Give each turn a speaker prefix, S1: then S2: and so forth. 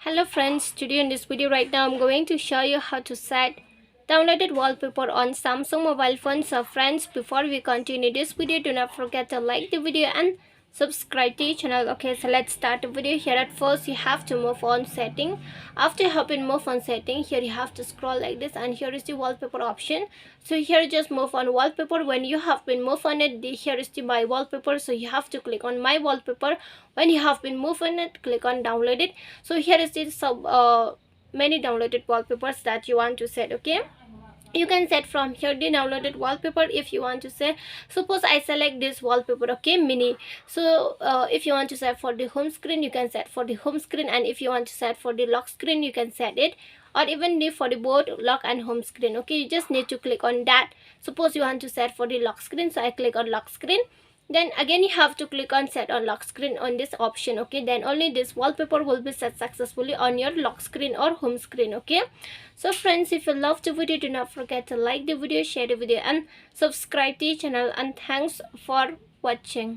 S1: Hello friends, today in this video right now I'm going to show you how to set downloaded wallpaper on Samsung mobile phones. So friends, before we continue this video, do not forget to like the video and subscribe to the channel. Okay, so let's start the video. Here at first you have to move on setting. After you have been move on setting, here you have to scroll like this and here is the wallpaper option. So here just move on wallpaper. When you have been moved on it, here is the my wallpaper, so you have to click on my wallpaper. When you have been moved on it, click on download it. So here is the many downloaded wallpapers that you want to set. Okay, you can set from here the downloaded wallpaper. If you want to set, suppose I select this wallpaper, okay, mini. So if you want to set for the home screen, you can set for the home screen, and if you want to set for the lock screen, you can set it, or even for the both lock and home screen. Okay, you just need to click on that. Suppose you want to set for the lock screen, so I click on lock screen. Then again you have to click on set on lock screen on this option. Okay, then only this wallpaper will be set successfully on your lock screen or home screen. Okay, so friends, if you love the video, do not forget to like the video, share the video and subscribe to the channel, and thanks for watching.